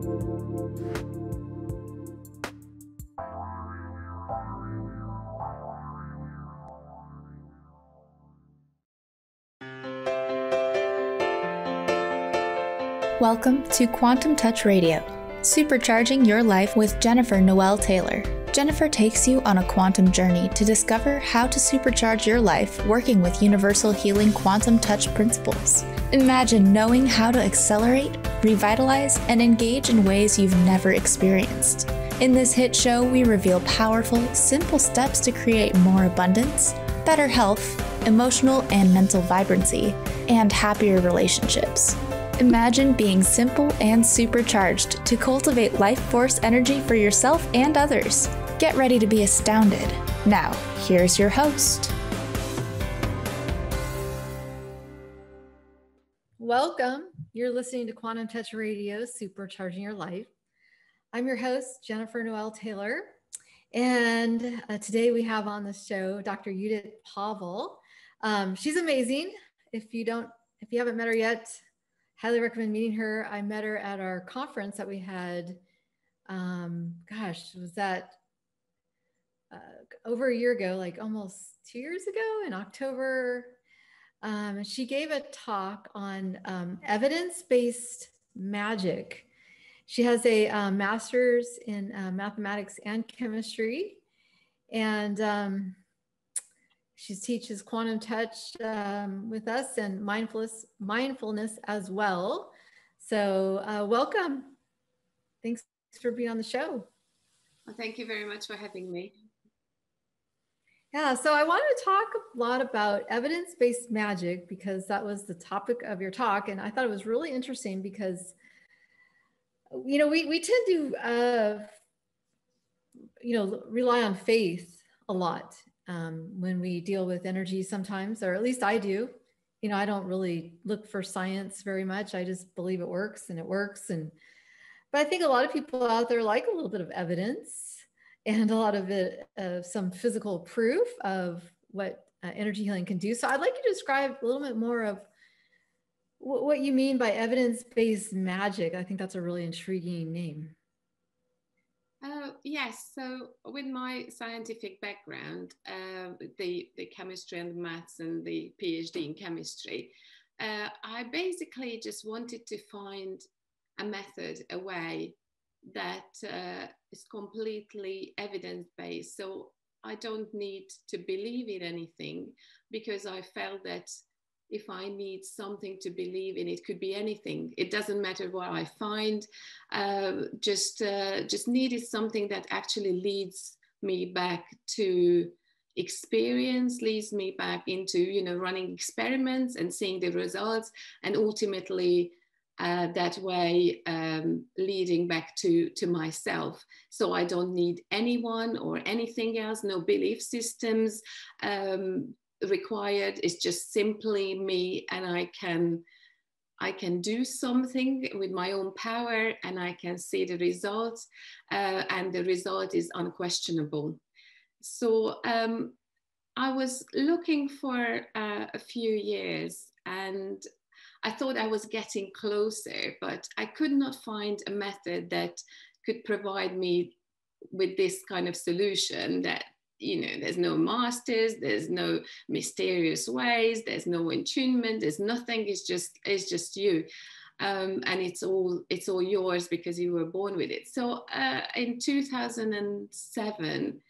Welcome to Quantum Touch Radio, supercharging your life with Jennifer Noel Taylor. Jennifer takes you on a quantum journey to discover how to supercharge your life working with universal healing quantum touch principles. Imagine knowing how to accelerate, revitalize, and engage in ways you've never experienced. In this hit show, we reveal powerful, simple steps to create more abundance, better health, emotional and mental vibrancy, and happier relationships. Imagine being simple and supercharged to cultivate life force energy for yourself and others. Get ready to be astounded. Now, here's your host. Welcome. You're listening to Quantum Touch Radio, Supercharging Your Life. I'm your host, Jennifer Noel Taylor. And today we have on the show Dr. Judit Povall. She's amazing. If you haven't met her yet, highly recommend meeting her. I met her at our conference that we had, was that over a year ago, like almost 2 years ago in October. She gave a talk on evidence-based magic. She has a master's in mathematics and chemistry, and she teaches quantum touch with us and mindfulness as well. So welcome. Thanks for being on the show. Well, thank you very much for having me. Yeah, so I wanted to talk a lot about evidence-based magic because that was the topic of your talk. And I thought it was really interesting because, we tend to, rely on faith a lot. When we deal with energy sometimes, or at least I do. I don't really look for science very much. I just believe it works and it works. But I think a lot of people out there like a little bit of evidence and a lot of it, some physical proof of what energy healing can do. So I'd like you to describe a little bit more of what you mean by evidence-based magic. I think that's a really intriguing name. Yes, so with my scientific background, the chemistry and the maths and the PhD in chemistry, I basically just wanted to find a method, a way that is completely evidence-based. So I don't need to believe in anything, because I felt that if I need something to believe in, it could be anything. It doesn't matter what I find. Just needed something that actually leads me back to experience, leads me back into running experiments and seeing the results, and ultimately that way leading back to myself. So I don't need anyone or anything else, no belief systems required. It's just simply me, and I can do something with my own power, and I can see the results, and the result is unquestionable. So I was looking for a few years, and I thought I was getting closer, but I could not find a method that could provide me with this kind of solution that, there's no masters, there's no mysterious ways, there's no attunement, there's nothing. It's just you, and it's all yours because you were born with it. So in 2007,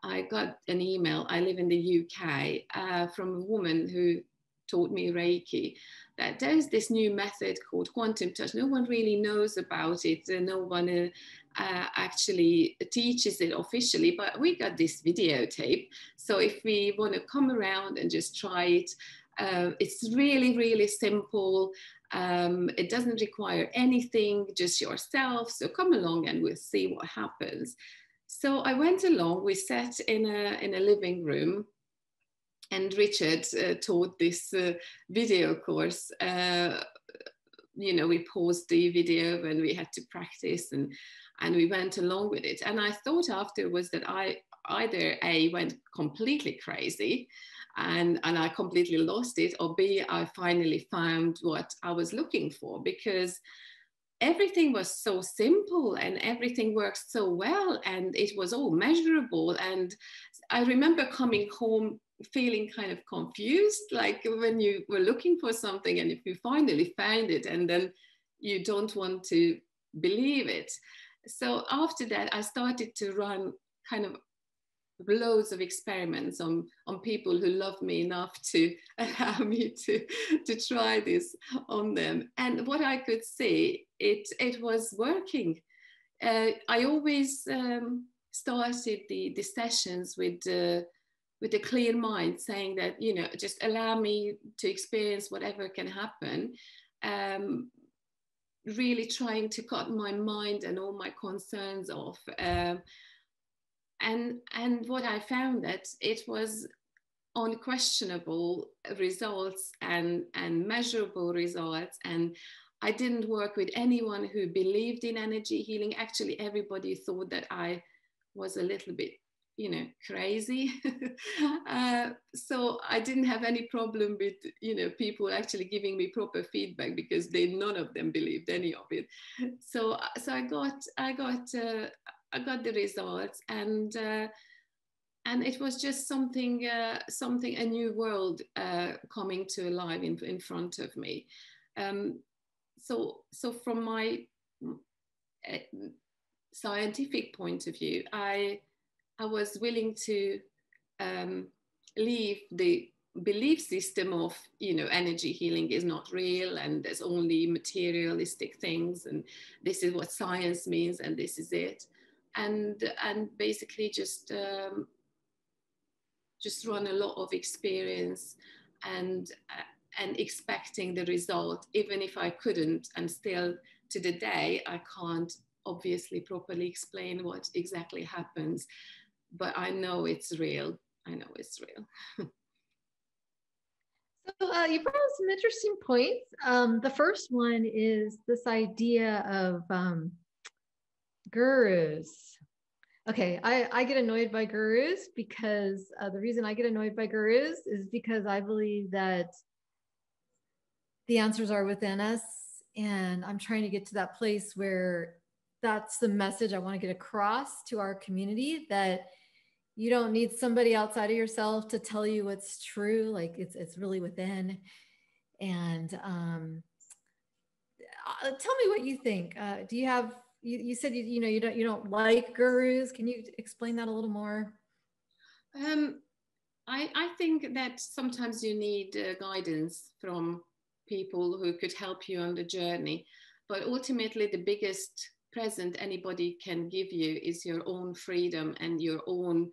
I got an email. I live in the UK, from a woman who taught me Reiki, that there's this new method called quantum touch. No one really knows about it. No one actually teaches it officially, but we got this videotape. So if we want to come around and just try it, it's really, really simple. It doesn't require anything, just yourself. So come along and we'll see what happens. So I went along. We sat in a living room, and Richard taught this video course. We paused the video when we had to practice, and we went along with it. And I thought afterwards that I either A, went completely crazy and I completely lost it, or B, I finally found what I was looking for, because everything was so simple and everything worked so well and it was all measurable. And I remember coming home feeling kind of confused, like when you were looking for something and if you finally find it and then you don't want to believe it. So after that, I started to run kind of loads of experiments on people who love me enough to allow me to try this on them. And what I could see, it was working. I always started the sessions with a clear mind, saying that, you know, just allow me to experience whatever can happen. Really trying to cut my mind and all my concerns off. And what I found that it was unquestionable results and measurable results. And I didn't work with anyone who believed in energy healing. Actually, everybody thought that I was a little bit, you know, crazy. So I didn't have any problem with, you know, people actually giving me proper feedback because none of them believed any of it. So I got the results, and it was just something, a new world coming to life in front of me. So from my scientific point of view, I was willing to leave the belief system of, you know, energy healing is not real and there's only materialistic things and this is what science means and this is it. And basically just run a lot of experience and expecting the result, even if I couldn't, and still to the day I can't obviously properly explain what exactly happens, but I know it's real. I know it's real. So you brought up some interesting points. The first one is this idea of gurus. Okay, I get annoyed by gurus because the reason I get annoyed by gurus is because I believe that the answers are within us. And I'm trying to get to that place where that's the message I want to get across to our community, that you don't need somebody outside of yourself to tell you what's true. Like it's really within. And tell me what you think. Do you have, you said, you know, you don't like gurus. Can you explain that a little more? I think that sometimes you need guidance from people who could help you on the journey. But ultimately, the biggest present anybody can give you is your own freedom and your own,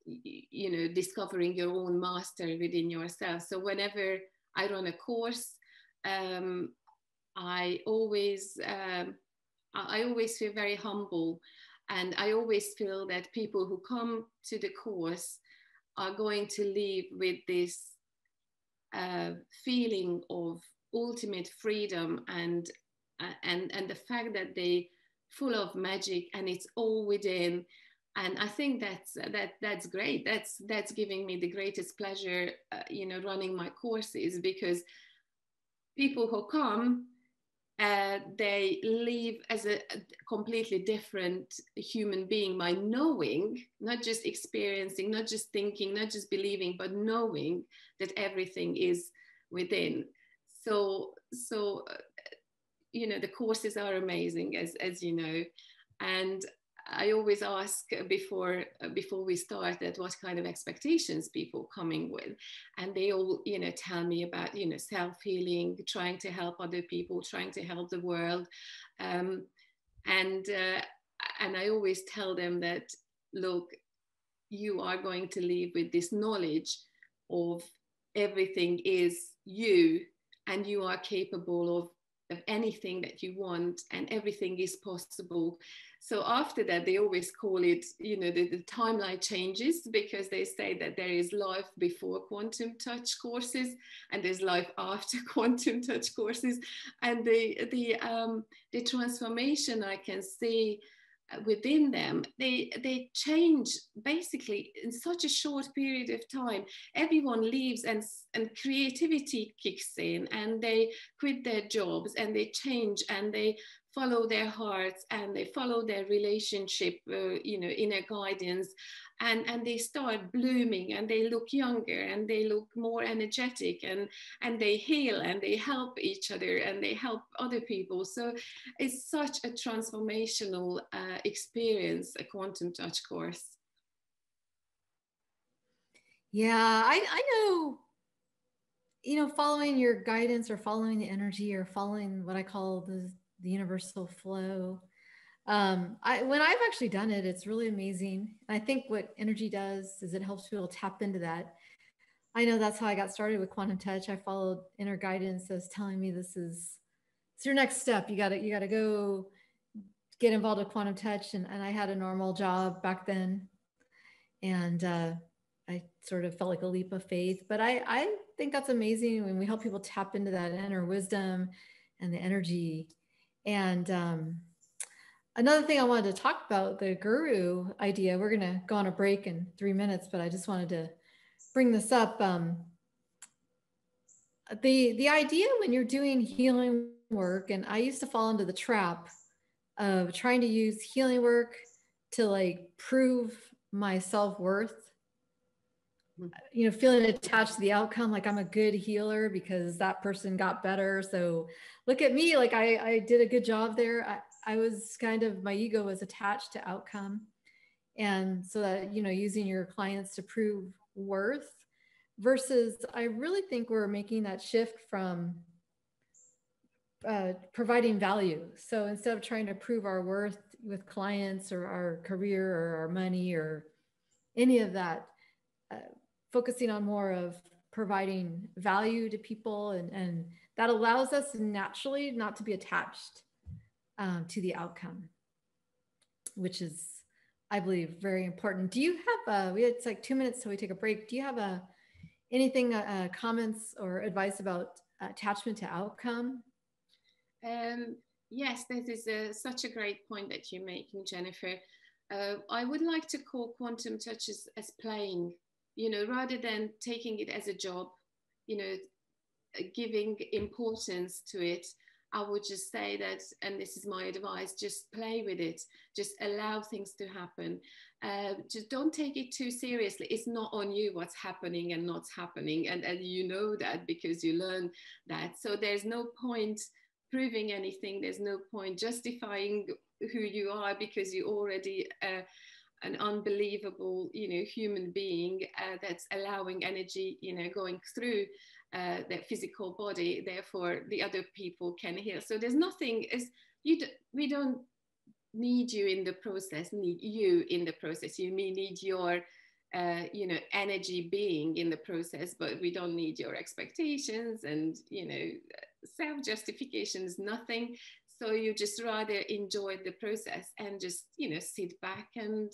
you know, discovering your own master within yourself. So whenever I run a course, I always feel very humble, and I always feel that people who come to the course are going to leave with this feeling of ultimate freedom and the fact that they full of magic and it's all within. And I think that's great. That's giving me the greatest pleasure, you know, running my courses, because people who come, they leave as a completely different human being by knowing, not just experiencing, not just thinking, not just believing, but knowing that everything is within. So you know, the courses are amazing, as you know, and I always ask before we start that what kind of expectations people coming with, and they all, you know, tell me about, you know, self-healing, trying to help other people, trying to help the world, and I always tell them that, look, you are going to leave with this knowledge of everything is you, and you are capable of anything that you want, and everything is possible. So after that, they always call it, you know, the timeline changes, because they say that there is life before quantum touch courses and there's life after quantum touch courses, and the transformation I can see within them, they change basically in such a short period of time. Everyone leaves and creativity kicks in, and they quit their jobs and they change and they follow their hearts and they follow their relationship, inner guidance, and they start blooming and they look younger and they look more energetic, and they heal and they help each other and they help other people. So it's such a transformational experience, a quantum touch course. Yeah, I know, following your guidance or following the energy or following what I call the universal flow. When I've actually done it, it's really amazing. I think what energy does is it helps people tap into that. I know that's how I got started with quantum touch. I followed inner guidance that was telling me it's your next step. You gotta go get involved with quantum touch. And I had a normal job back then. And I sort of felt like a leap of faith, but I think that's amazing when we help people tap into that inner wisdom and the energy. And another thing I wanted to talk about, the guru idea. We're going to go on a break in 3 minutes, but I just wanted to bring this up. The idea when you're doing healing work, and I used to fall into the trap of trying to use healing work to like prove my self-worth, feeling attached to the outcome, like I'm a good healer because that person got better. So look at me, like I did a good job there. I was my ego was attached to outcome. And so that, using your clients to prove worth versus I really think we're making that shift from providing value. So instead of trying to prove our worth with clients or our career or our money or any of that, focusing on more of providing value to people, and that allows us naturally not to be attached to the outcome, which is, I believe, very important. Do you have it's like 2 minutes till we take a break. Do you have anything, comments or advice about attachment to outcome? Yes, this is such a great point that you're making, Jennifer. I would like to call quantum touch as playing, rather than taking it as a job, giving importance to it. I would just say that, and this is my advice, just play with it, just allow things to happen. Just don't take it too seriously. It's not on you what's happening and not happening. And you know that because you learn that. So there's no point proving anything. There's no point justifying who you are because you already an unbelievable, human being that's allowing energy, going through their physical body. Therefore, the other people can heal. So there's nothing. We don't need you in the process. Need you in the process. You may need your, energy being in the process, but we don't need your expectations and self-justifications. Nothing. So you just rather enjoy the process and just sit back and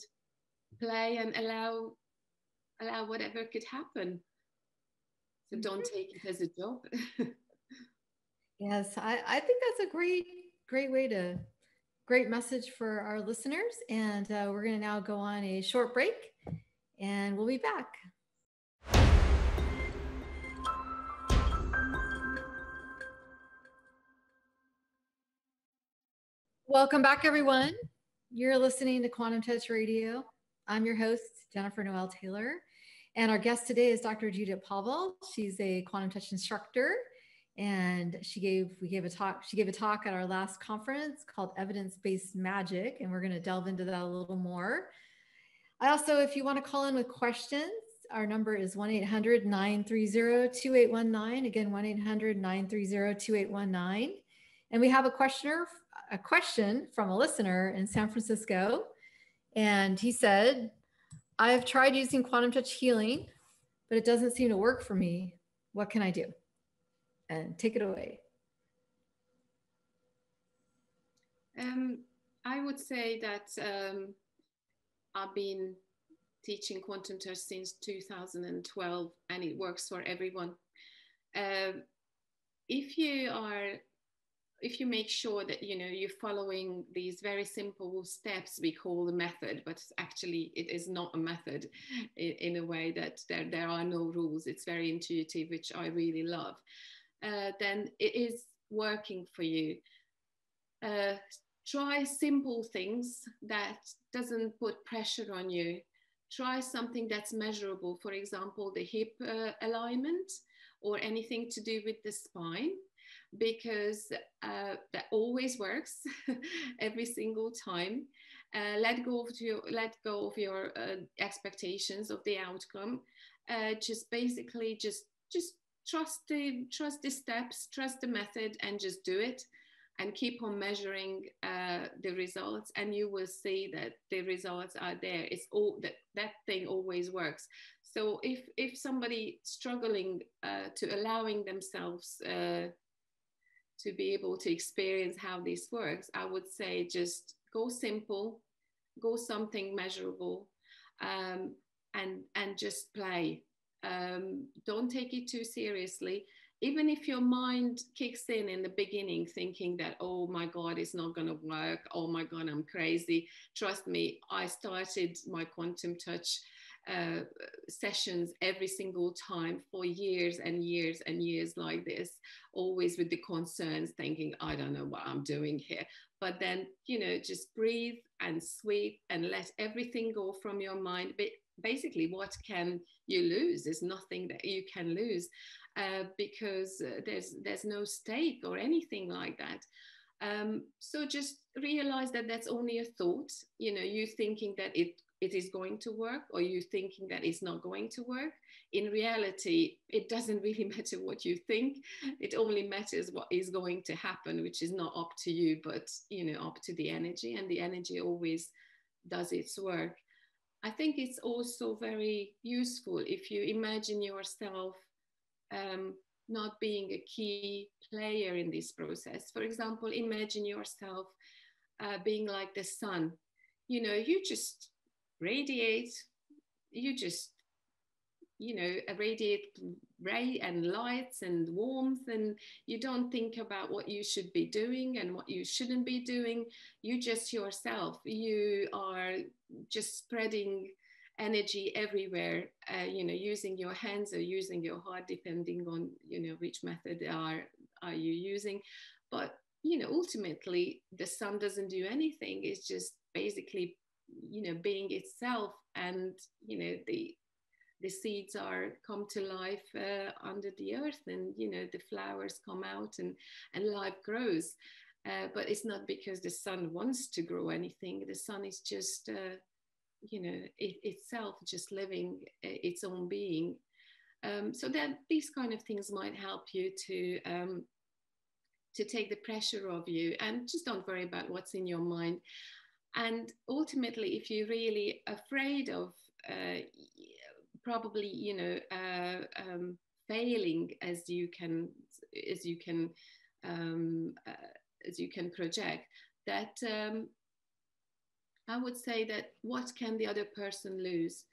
play and allow whatever could happen. So don't take it as a job. Yes, I think that's a great message for our listeners. And we're going to now go on a short break and we'll be back. Welcome back, everyone. You're listening to Quantum Touch Radio. I'm your host, Jennifer Noel Taylor. And our guest today is Dr. Judit Povall. She's a quantum touch instructor. And she gave a talk at our last conference called Evidence-Based Magic. And we're going to delve into that a little more. I also, if you want to call in with questions, our number is 1-800-930-2819. Again, 1-800-930-2819. And we have a question from a listener in San Francisco. And he said, I've tried using quantum touch healing, but it doesn't seem to work for me. What can I do? And take it away. I would say that I've been teaching quantum touch since 2012, and it works for everyone. If you make sure that you're following these very simple steps we call the method, but actually it is not a method in a way that there are no rules. It's very intuitive, which I really love. Then it is working for you. Try simple things that doesn't put pressure on you. Try something that's measurable. For example, the hip alignment or anything to do with the spine, because that always works every single time. Let go of your expectations of the outcome. Just basically just trust the steps, trust the method, and just do it, and keep on measuring the results, and you will see that the results are there. It's all that thing always works. So if somebody struggling to allowing themselves to be able to experience how this works, I would say just go simple, go something measurable, and just play. Don't take it too seriously. Even if your mind kicks in the beginning thinking that, oh my God, it's not going to work. Oh my God, I'm crazy. Trust me, I started my quantum touch sessions every single time for years and years and years like this, always with the concerns, thinking, I don't know what I'm doing here. But then, just breathe and sweep and let everything go from your mind. But basically, what can you lose? There's nothing that you can lose, because there's no stake or anything like that. So just realize that that's only a thought. You thinking that it is going to work, or you thinking that it's not going to work. In reality, it doesn't really matter what you think. It only matters what is going to happen, which is not up to you, but up to the energy, and the energy always does its work. I think it's also very useful if you imagine yourself not being a key player in this process. For example, imagine yourself being like the sun. You just radiate, radiate ray and lights and warmth, and you don't think about what you should be doing and what you shouldn't be doing. You just yourself, you are just spreading energy everywhere, using your hands or using your heart, depending on, which method are you using. But, ultimately the sun doesn't do anything. It's just basically, being itself, and, the seeds come to life under the earth, and, the flowers come out, and life grows. But it's not because the sun wants to grow anything. The sun is just, itself just living its own being. So that these kind of things might help you to take the pressure off you, and just don't worry about what's in your mind. And ultimately, if you're really afraid of probably, failing as you can project, that I would say that what can the other person lose?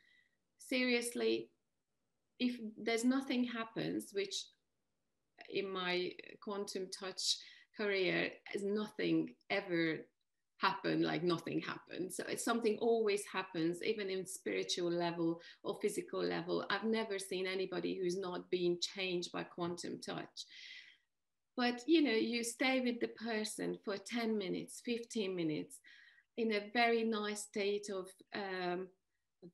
Seriously, if there's nothing happens, which in my quantum touch career has nothing ever happened, like nothing happened. So it's something always happens, even in spiritual level or physical level. I've never seen anybody who's not being changed by quantum touch. But, you stay with the person for 10 minutes, 15 minutes, in a very nice state of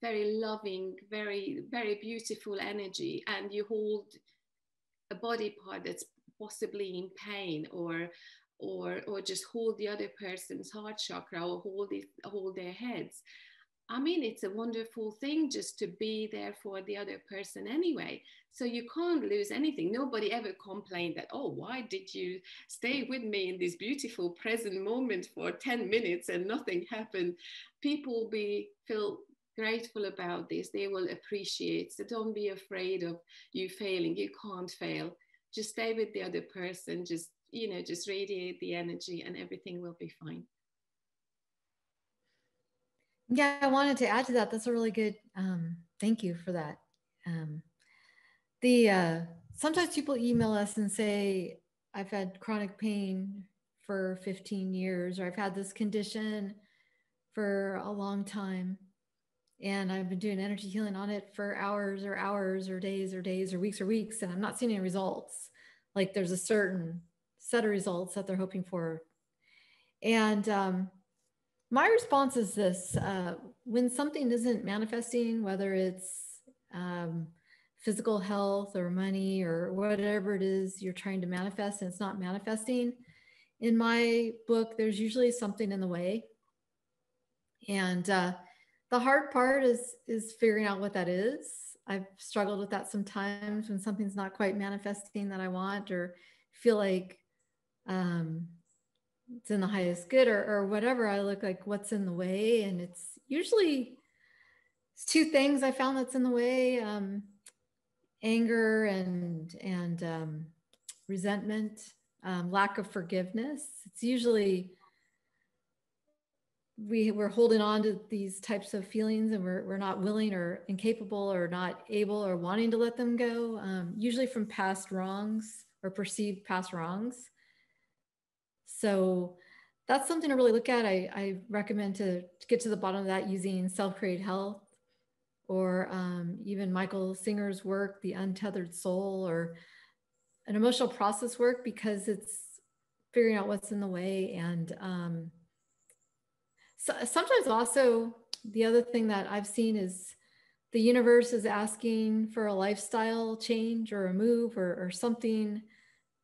very loving, very, very beautiful energy, and you hold a body part that's possibly in pain, or just hold the other person's heart chakra, or hold their heads. I mean, it's a wonderful thing just to be there for the other person anyway. So you can't lose anything. Nobody ever complained that, oh, why did you stay with me in this beautiful present moment for 10 minutes and nothing happened? People feel grateful about this. They will appreciate. So don't be afraid of you failing. You can't fail. Just stay with the other person. Just radiate the energy, and everything will be fine. Yeah, I wanted to add to that. That's a really good, thank you for that. Sometimes people email us and say, I've had chronic pain for 15 years, or I've had this condition for a long time, and I've been doing energy healing on it for hours or days or weeks, and I'm not seeing any results. Like there's a certain set of results that they're hoping for. And my response is this: when something isn't manifesting, whether it's physical health or money or whatever it is you're trying to manifest, and it's not manifesting, in my book, there's usually something in the way. And the hard part is figuring out what that is. I've struggled with that sometimes when something's not quite manifesting that I want, or feel like it's in the highest good, or whatever. I look like what's in the way, and it's usually two things I found that's in the way: anger and resentment, lack of forgiveness. It's usually we're holding on to these types of feelings, and we're not willing or incapable or not able or wanting to let them go, usually from past wrongs or perceived past wrongs. So that's something to really look at. I recommend to get to the bottom of that using Self-Created Health, or even Michael Singer's work, The Untethered Soul, or an emotional process work, because it's figuring out what's in the way. And so sometimes also the other thing that I've seen is the universe is asking for a lifestyle change or a move or something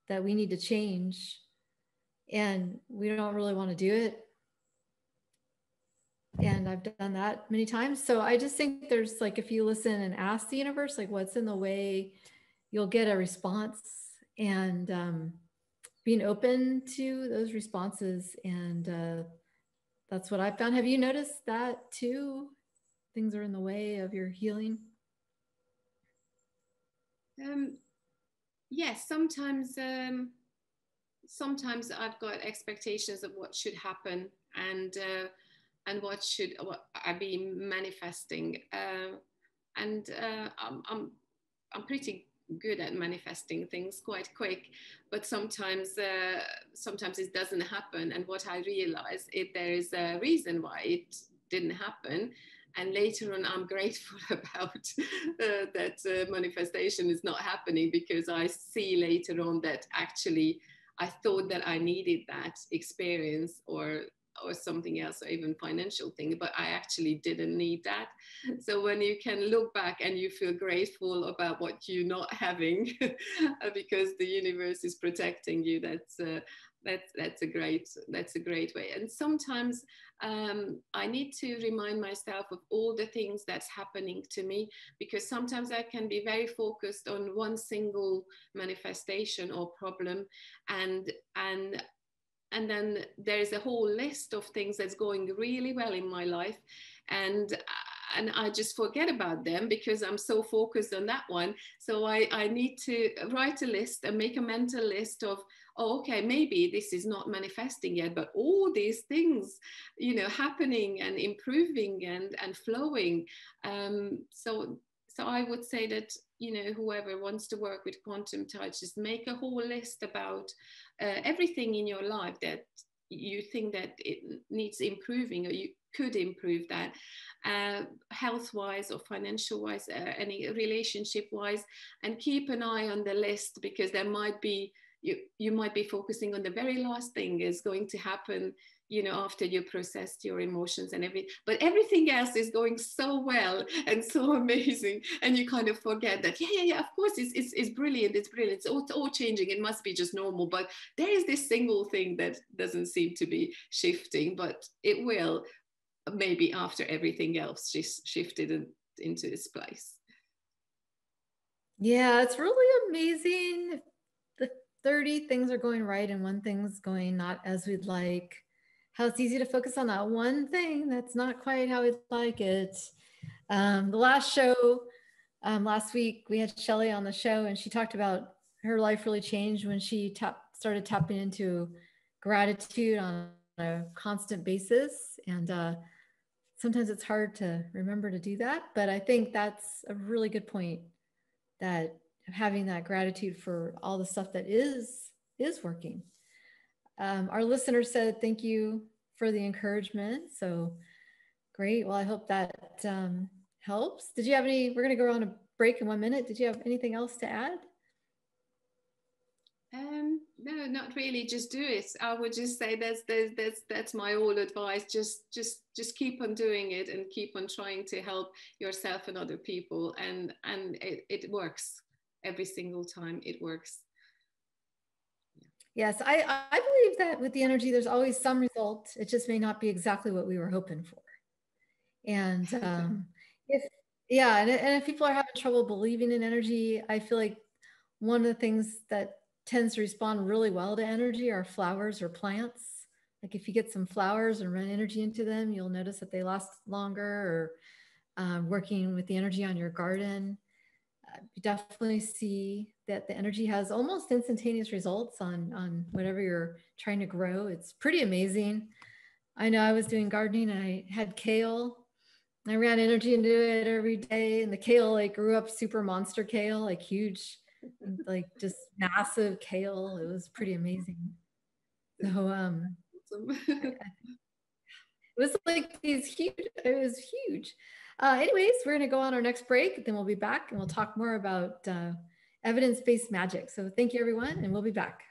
that we need to change, and we don't really want to do it. And I've done that many times. So I just think there's like, if you listen and ask the universe, like what's in the way, you'll get a response, and being open to those responses. And that's what I found. Have you noticed that too? Things are in the way of your healing? Yes, sometimes I've got expectations of what should happen, and what I be manifesting, and I'm pretty good at manifesting things quite quick, but sometimes it doesn't happen. And what I realize is there is a reason why it didn't happen, and later on I'm grateful about that manifestation is not happening, because I see later on that actually I thought that I needed that experience or something else, or even financial thing, but I actually didn't need that. So when you can look back and you feel grateful about what you're not having because the universe is protecting you, that's a great way. And sometimes I need to remind myself of all the things that's happening to me, because sometimes I can be very focused on one single manifestation or problem, and then there's a whole list of things that's going really well in my life, and I just forget about them because I'm so focused on that one. So I need to write a list and make a mental list of, oh, okay, maybe this is not manifesting yet, but all these things, happening and improving and flowing. So I would say that, whoever wants to work with quantum touch, just make a whole list about everything in your life that you think that it needs improving, or you could improve that, health-wise or financial-wise, any relationship-wise, and keep an eye on the list, because there might be, you might be focusing on the very last thing is going to happen, after you processed your emotions and everything, but everything else is going so well and so amazing, and you kind of forget that, yeah, of course, it's brilliant, it's all changing, it must be just normal, but there is this single thing that doesn't seem to be shifting, but it will, maybe after everything else shifted into its place. Yeah, it's really amazing. The 30 things are going right and one thing's going not as we'd like. How it's easy to focus on that one thing that's not quite how we'd like it. The last show, last week, we had Shelly on the show, and she talked about her life really changed when she started tapping into gratitude on a constant basis. And sometimes it's hard to remember to do that, but I think that's a really good point, that having that gratitude for all the stuff that is working. Our listener said, thank you for the encouragement. So great. Well, I hope that helps. Did you have any, we're going to go on a break in 1 minute. Did you have anything else to add? No, not really. Just do it. I would just say that's my all advice. Just keep on doing it and keep on trying to help yourself and other people, and it works every single time. It works. Yes, I believe that with the energy, there's always some result. It just may not be exactly what we were hoping for. And and if people are having trouble believing in energy, I feel like one of the things that tends to respond really well to energy are flowers or plants. Like if you get some flowers and run energy into them, you'll notice that they last longer. Or working with the energy on your garden, you definitely see that the energy has almost instantaneous results on whatever you're trying to grow. It's pretty amazing. I know I was doing gardening and I had kale. I ran energy into it every day, and the kale like grew up super monster kale, like huge, like just massive kale. It was pretty amazing. So it was like these huge, it was huge. Anyways, we're going to go on our next break, then we'll be back and we'll talk more about evidence-based magic. So thank you, everyone, and we'll be back.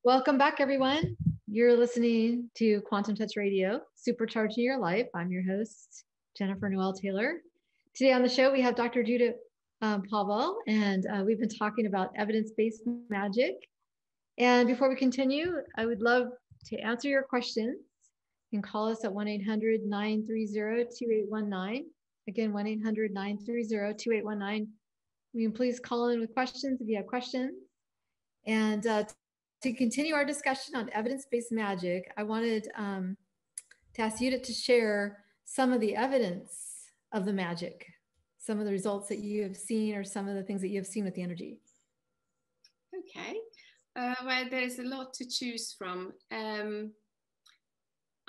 Welcome back, everyone. You're listening to Quantum Touch Radio, Supercharging Your Life. I'm your host, Jennifer Noel Taylor. Today on the show, we have Dr. Judit Povall, and we've been talking about evidence-based magic. And before we continue, I would love to answer your questions. You can call us at 1-800-930-2819. Again, 1-800-930-2819. You can please call in with questions if you have questions. And to continue our discussion on evidence-based magic, I wanted to ask Judit to share some of the evidence of the magic, some of the results that you have seen or some of the things that you have seen with the energy. Okay. Well, there's a lot to choose from. I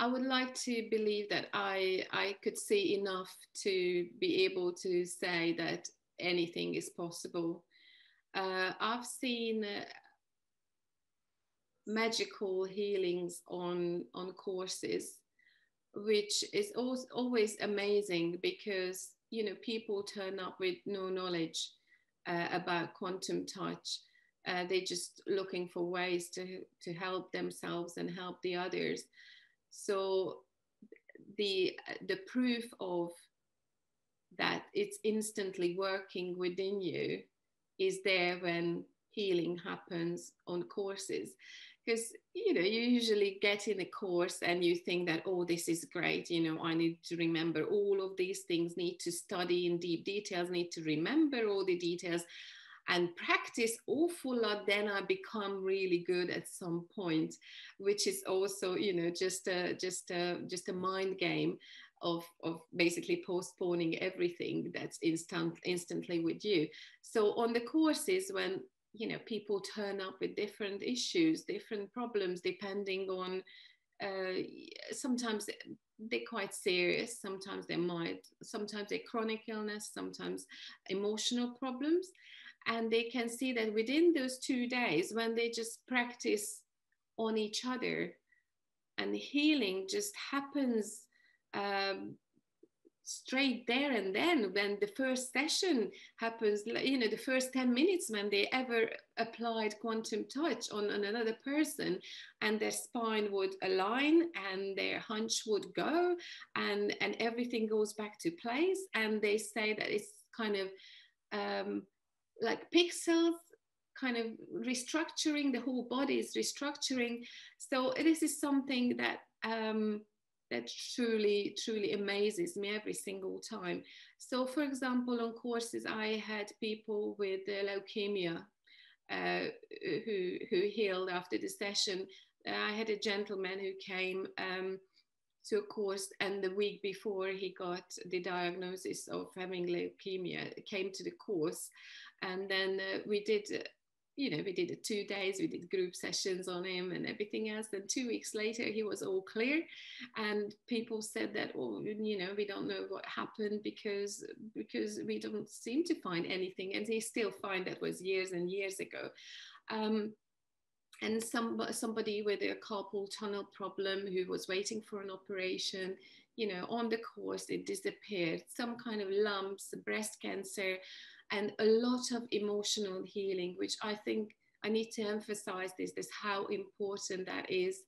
would like to believe that I could see enough to be able to say that anything is possible. I've seen magical healings on courses, which is always amazing because, you know, people turn up with no knowledge about quantum touch. They're just looking for ways to help themselves and help the others. So the proof of that it's instantly working within you is there when healing happens on courses. Because, you know, you usually get in a course and you think that, oh, this is great. You know, I need to remember all of these things, need to study in deep details, need to remember all the details and practice awful lot. Then I become really good at some point, which is also, you know, just a mind game of basically postponing everything that's instantly with you. So on the courses, when, you know, people turn up with different issues, different problems, depending on, sometimes they're quite serious, sometimes they're chronic illness, sometimes emotional problems. And they can see that within those 2 days, when they just practice on each other, and healing just happens straight there and then. When the first session happens, you know, the first 10 minutes when they ever applied quantum touch on another person, and their spine would align and their hunch would go, and everything goes back to place. And they say that it's kind of like pixels, kind of restructuring, the whole body is restructuring. So this is something that that truly amazes me every single time. So for example, on courses, I had people with leukemia who healed after the session. I had a gentleman who came to a course, and the week before he got the diagnosis of having leukemia, came to the course, and then we did, you know, we did 2 days, we did group sessions on him and everything else. Then 2 weeks later, he was all clear. And people said that, oh, you know, we don't know what happened because we don't seem to find anything. And they still find that was years and years ago. And somebody with a carpal tunnel problem who was waiting for an operation on the course, it disappeared. Some kind of lumps, breast cancer, and a lot of emotional healing, which I think I need to emphasize this how important that is,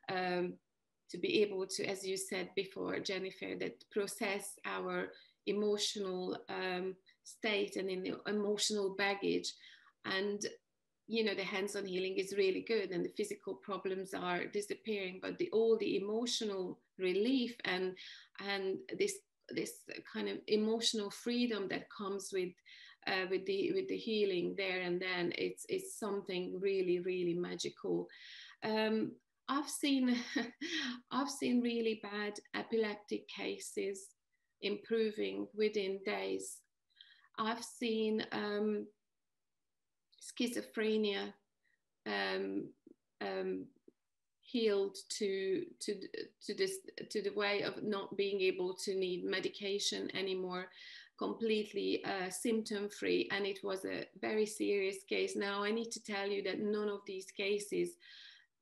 to be able to, as you said before, Jennifer, that process our emotional state and in the emotional baggage. And the hands-on healing is really good, and the physical problems are disappearing, but all the emotional relief and this kind of emotional freedom that comes with the healing there and then, it's something really, really magical. I've seen really bad epileptic cases improving within days. I've seen schizophrenia healed to the way of not being able to need medication anymore, completely symptom free, and it was a very serious case. Now I need to tell you that none of these cases,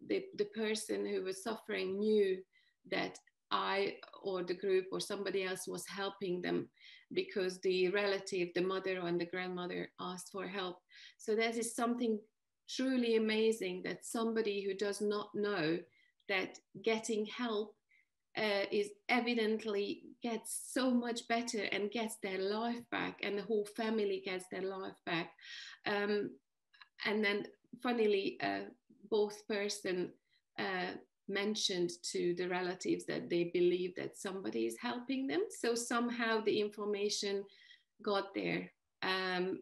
the person who was suffering knew that I or the group or somebody else was helping them, because the relative, the mother and the grandmother, asked for help. So that is something truly amazing, that somebody who does not know that getting help is evidently gets so much better and gets their life back, and the whole family gets their life back. And then funnily, both person mentioned to the relatives that they believe that somebody is helping them. So somehow the information got there, and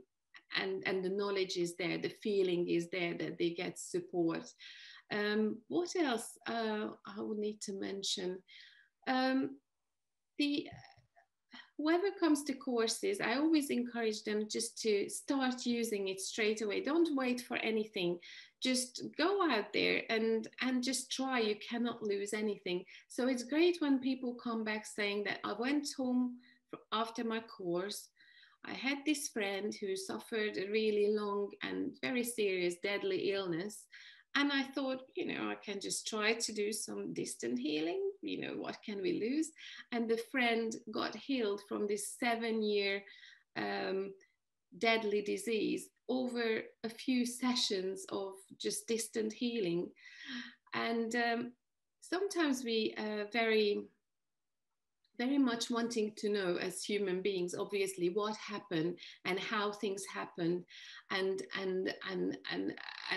the knowledge is there, the feeling is there that they get support. What else I would need to mention? Whoever comes to courses, I always encourage them just to start using it straight away. Don't wait for anything. Just go out there and just try. You cannot lose anything. So it's great when people come back saying that I went home after my course. I had this friend who suffered a really long and very serious deadly illness. And I thought, I can just try to do some distant healing. What can we lose? And the friend got healed from this 7-year deadly disease over a few sessions of just distant healing. And sometimes we very, very much wanting to know as human beings, obviously, what happened and how things happened, and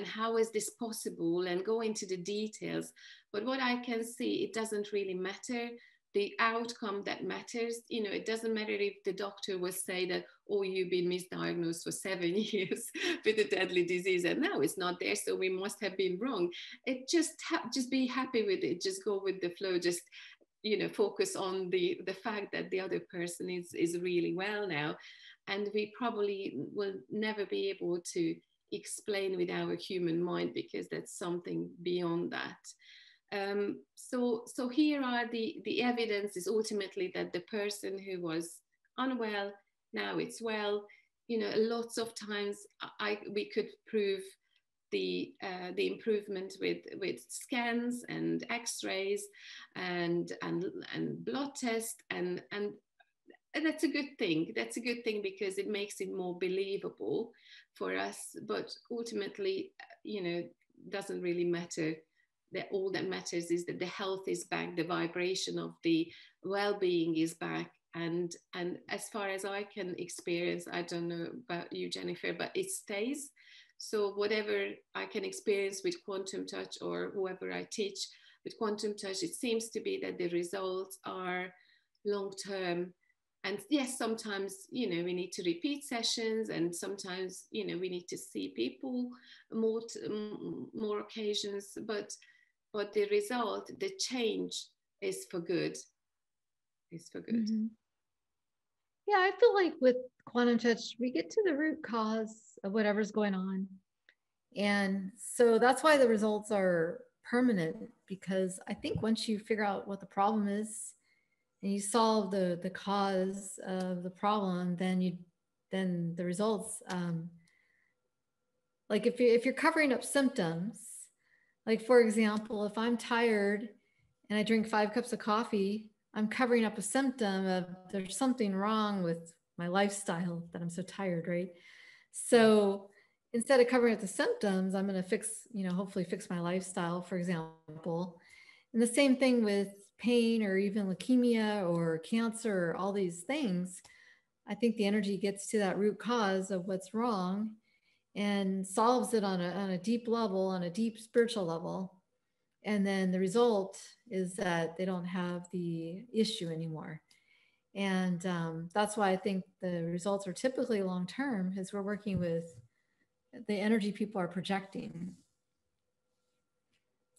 how is this possible, and go into the details. But what I can see, it doesn't really matter. The outcome that matters, it doesn't matter if the doctor will say that, oh, you've been misdiagnosed for 7 years with a deadly disease, and now it's not there, so we must have been wrong. It just be happy with it. Just go with the flow. Just focus on the fact that the other person is really well now. And we probably will never be able to explain with our human mind, because that's something beyond that. So here are the evidence is ultimately that the person who was unwell, now it's well. Lots of times we could prove the improvement with scans and x-rays and blood tests, and that's a good thing. That's a good thing, because it makes it more believable for us. But ultimately, doesn't really matter. That all that matters is that the health is back, the vibration of the well-being is back. And as far as I can experience, I don't know about you, Jennifer, but it stays. So whatever I can experience with quantum touch, or whoever I teach with quantum touch, it seems to be that the results are long-term. And yes, sometimes, we need to repeat sessions, and sometimes, we need to see people more occasions, but the result, the change is for good. Mm-hmm. Yeah, I feel like with quantum touch, we get to the root cause of whatever's going on. And so that's why the results are permanent, because I think once you figure out what the problem is and you solve the cause of the problem, then the results, like if you're covering up symptoms, like for example, if I'm tired and I drink 5 cups of coffee, I'm covering up a symptom of there's something wrong with my lifestyle that I'm so tired, right? So instead of covering up the symptoms, I'm going to fix, hopefully fix my lifestyle, for example. And the same thing with pain or even leukemia or cancer, or all these things. I think the energy gets to that root cause of what's wrong and solves it on a deep level, on a deep spiritual level. And then the result is that they don't have the issue anymore. And that's why I think the results are typically long-term, is we're working with the energy people are projecting.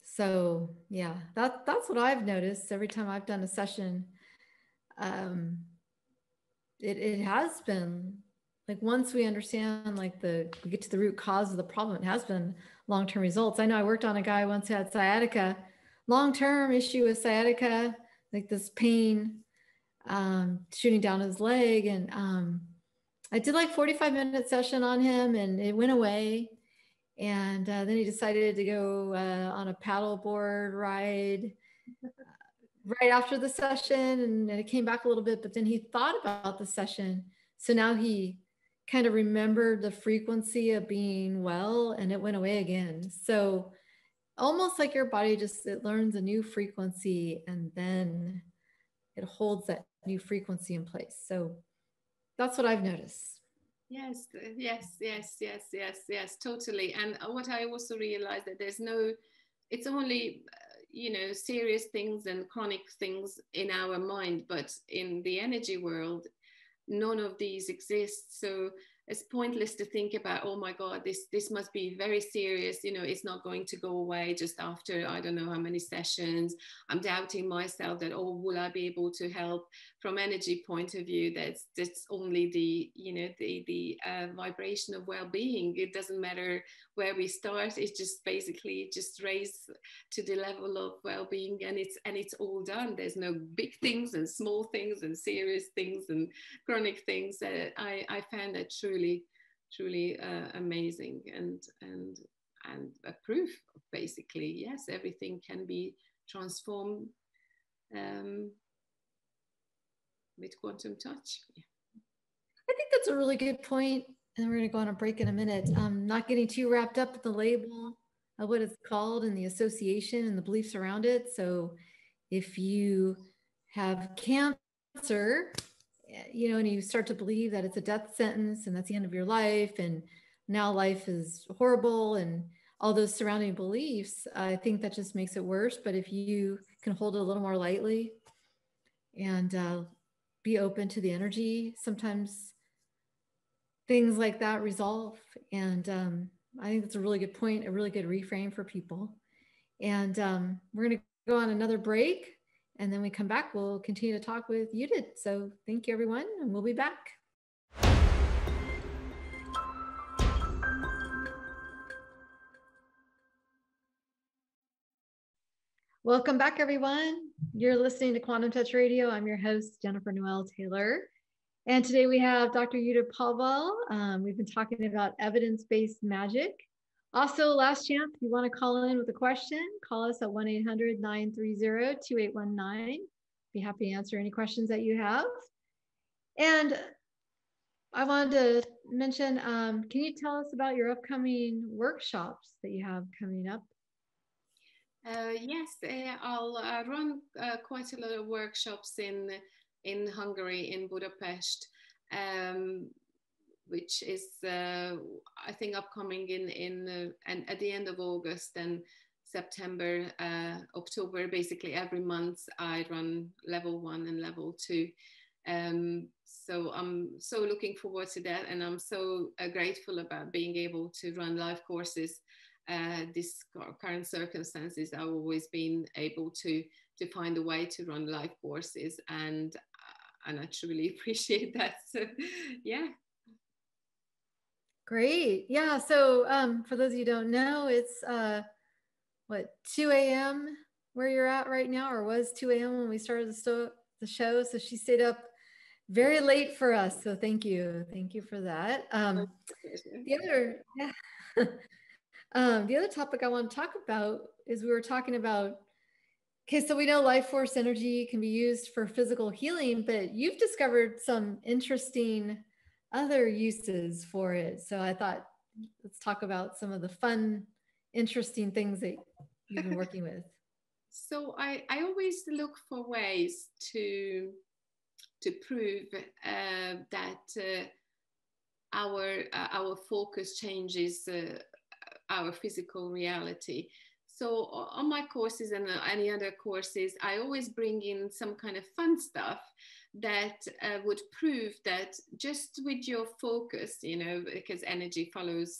So yeah, that's what I've noticed every time I've done a session. It has been like, once we understand, like we get to the root cause of the problem, it has been long-term results. I know I worked on a guy once who had sciatica, long-term issue with sciatica, like this pain shooting down his leg. And I did like 45-minute session on him and it went away. And then he decided to go on a paddleboard ride right after the session, and it came back a little bit, but then he thought about the session. So now he kind of remembered the frequency of being well, and it went away again. So almost like your body it learns a new frequency, and then it holds that new frequency in place. So that's what I've noticed. Yes, totally. And what I also realized that it's only, serious things and chronic things in our mind, but in the energy world, none of these exist. So it's pointless to think about, oh my God, this must be very serious. It's not going to go away just after, I don't know how many sessions. I'm doubting myself that, oh, will I be able to help? From energy point of view, that's only the vibration of well-being. It doesn't matter where we start. It's just basically just raise to the level of well-being, and it's all done. There's no big things and small things and serious things and chronic things. I found that truly amazing and a proof of, basically, yes, everything can be transformed with quantum touch. Yeah. I think that's a really good point. And we're going to go on a break in a minute. Not getting too wrapped up with the label of what it's called and the association and the beliefs around it. So if you have cancer, and you start to believe that it's a death sentence and that's the end of your life, and now life is horrible, and all those surrounding beliefs, I think that just makes it worse. But if you can hold it a little more lightly and be open to the energy, sometimes things like that resolve. And I think that's a really good point, a really good reframe for people. And we're going to go on another break. And then we come back, we'll continue to talk with Judit. So thank you, everyone, and we'll be back. Welcome back, everyone. You're listening to Quantum Touch Radio. I'm your host, Jennifer Noel Taylor. And today we have Dr. Judit Povall. We've been talking about evidence-based magic. Also, last chance, if you want to call in with a question, call us at 1-800-930-2819. Be happy to answer any questions that you have. And I wanted to mention, can you tell us about your upcoming workshops that you have coming up? Yes, I'll run quite a lot of workshops in Hungary, in Budapest, which is I think upcoming in at the end of August and September, October. Basically every month I run level 1 and level 2. So I'm so looking forward to that, and I'm so grateful about being able to run live courses. This current circumstances, I've always been able to find a way to run live courses, and I truly appreciate that. So, yeah. Great. Yeah. So for those of you who don't know, it's 2 a.m. where you're at right now, or was 2 a.m. when we started the show. So she stayed up very late for us. So thank you. Thank you for that. The other topic I want to talk about is we were talking about Okay, so we know life force energy can be used for physical healing, but you've discovered some interesting other uses for it. So I thought, let's talk about some of the fun, interesting things that you've been working with. So I always look for ways to prove that our focus changes our physical reality. So on my courses and any other courses, I always bring in some kind of fun stuff that would prove that just with your focus, you know, because energy follows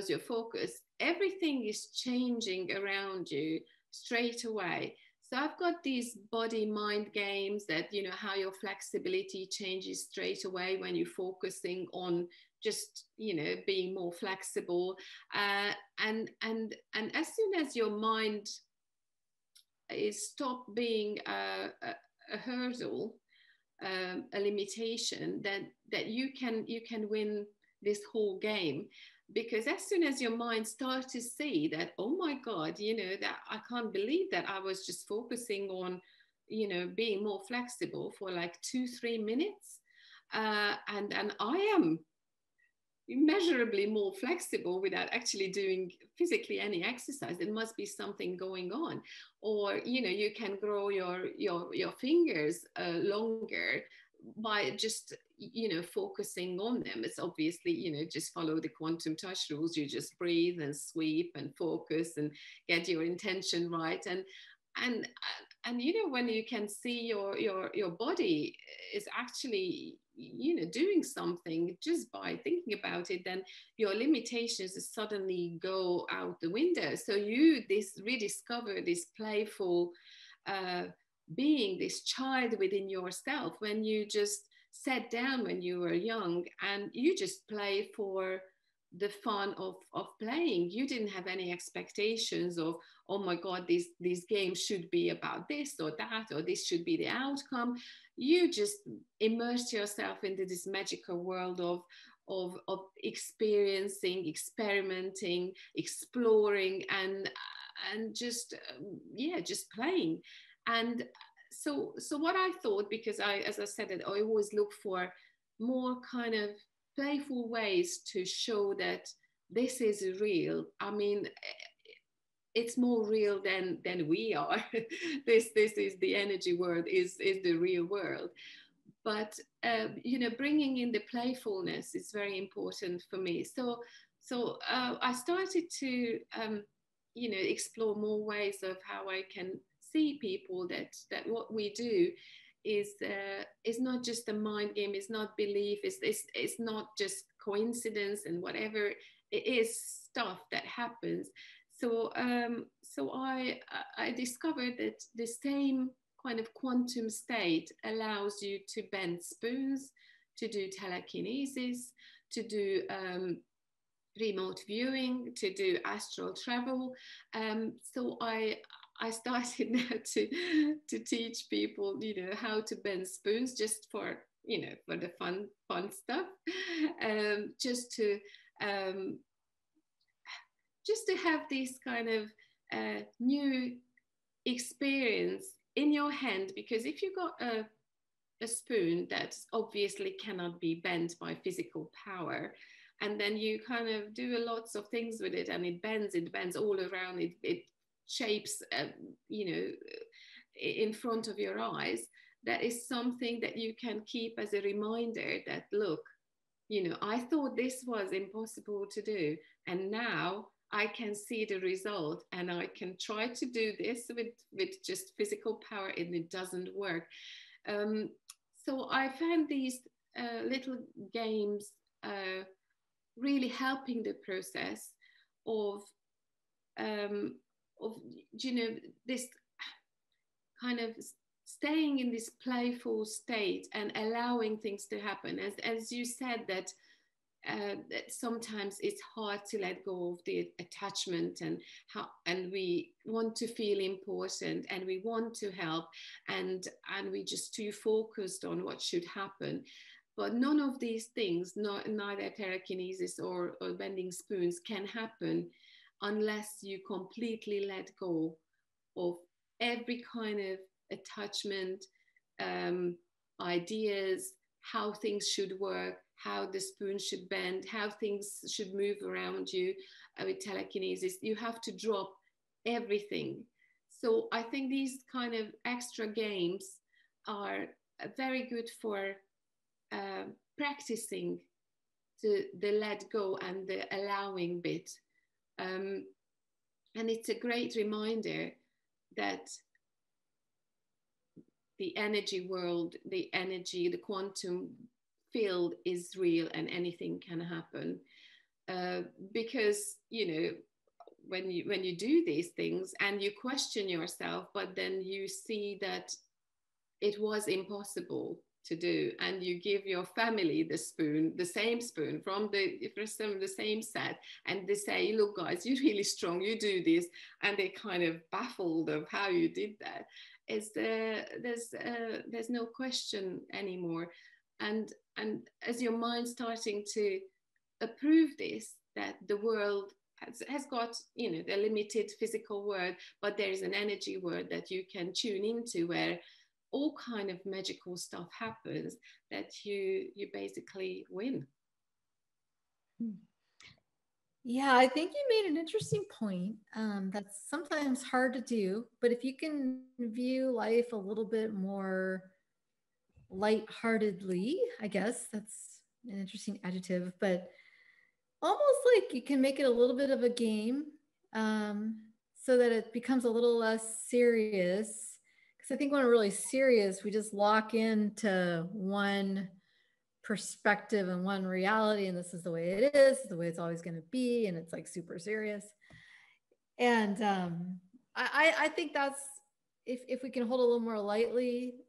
your focus, everything is changing around you straight away. So I've got these body mind games that, you know, how your flexibility changes straight away when you're focusing on just, you know, being more flexible. And as soon as your mind is stopped being a hurdle, a limitation, that you can win this whole game. Because as soon as your mind starts to see that, oh my God, you know, that I can't believe that I was just focusing on, you know, being more flexible for like 2-3 minutes. And I am immeasurably more flexible without actually doing physically any exercise. There must be something going on. Or, you know, you can grow your fingers longer by just, you know, focusing on them. It's obviously, you know, just follow the quantum touch rules. You just breathe and sweep and focus and get your intention right. And you know, when you can see your body is actually, you know, doing something just by thinking about it, then your limitations suddenly go out the window. So you rediscover this playful being, this child within yourself, when you just sat down when you were young and you just play for the fun of playing. You didn't have any expectations of, oh my God, these games should be about this or that, or this should be the outcome. You just immersed yourself into this magical world of experiencing, experimenting, exploring, and just just playing. And so what I thought, because as I said, I always look for more kind of playful ways to show that this is real. I mean, it's more real than we are. this is the energy world, is the real world. But you know, bringing in the playfulness is very important for me. So I started to you know, explore more ways of how I can see people that what we do is not just a mind game, it's not belief, it's not just coincidence and whatever, it is stuff that happens. So I discovered that the same kind of quantum state allows you to bend spoons, to do telekinesis, to do remote viewing, to do astral travel. So I started now to teach people, you know, how to bend spoons, just for, you know, for the fun stuff, just to have this kind of new experience in your hand. Because if you got a spoon that obviously cannot be bent by physical power, and then you kind of do lots of things with it and it bends all around, it shapes, you know, in front of your eyes, that is something that you can keep as a reminder that, look, you know, I thought this was impossible to do, and now I can see the result, and I can try to do this with just physical power, and it doesn't work. So I found these little games really helping the process of you know, this kind of staying in this playful state and allowing things to happen. As you said, that sometimes it's hard to let go of the attachment, and we want to feel important, and we want to help, and we just too focused on what should happen. But none of these things, neither telekinesis or bending spoons, can happen unless you completely let go of every kind of attachment, ideas, how things should work, how the spoon should bend, how things should move around you with telekinesis. You have to drop everything. So I think these kind of extra games are very good for practicing the let go and the allowing bit. And it's a great reminder that the energy world, the quantum field is real and anything can happen. Because, when you do these things and you question yourself, but then you see that it was impossible to do, and you give your family the same spoon from the same set, and they say, look guys, you're really strong, you do this, and they're kind of baffled of how you did that. There's no question anymore, and as your mind starting to approve this, that the world has got the limited physical world, but there is an energy world that you can tune into, where all kind of magical stuff happens, that you basically win. Yeah, I think you made an interesting point. That's sometimes hard to do, but if you can view life a little bit more lightheartedly, I guess that's an interesting adjective, but almost like you can make it a little bit of a game, so that it becomes a little less serious. I think when we're really serious, we just lock into one perspective and one reality, and this is the way it is, the way it's always going to be, and it's like super serious. And I think that's, if we can hold a little more lightly,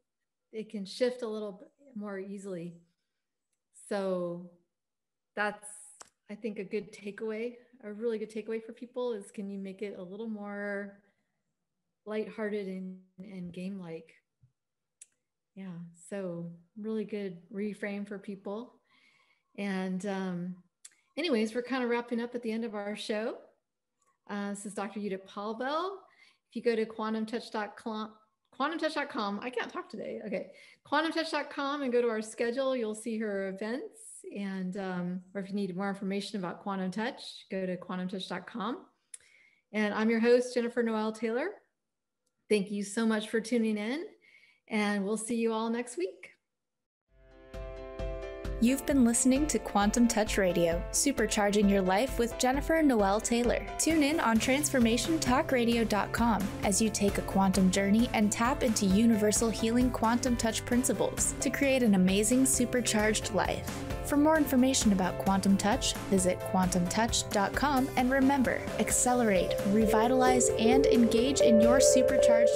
it can shift a little bit more easily. So that's, I think, a good takeaway, a really good takeaway for people is, can you make it a little more lighthearted and game-like? Yeah, so really good reframe for people. And anyways, we're kind of wrapping up at the end of our show. This is Dr. Judit Povall. If you go to quantumtouch.com, I can't talk today. Okay, quantumtouch.com and go to our schedule, you'll see her events. And or if you need more information about Quantum Touch, go to quantumtouch.com. And I'm your host, Jennifer Noel Taylor. Thank you so much for tuning in, and we'll see you all next week. You've been listening to Quantum Touch Radio, supercharging your life with Jennifer Noel Taylor. Tune in on transformationtalkradio.com as you take a quantum journey and tap into universal healing quantum touch principles to create an amazing supercharged life. For more information about Quantum Touch, visit quantumtouch.com, and remember, accelerate, revitalize, and engage in your supercharged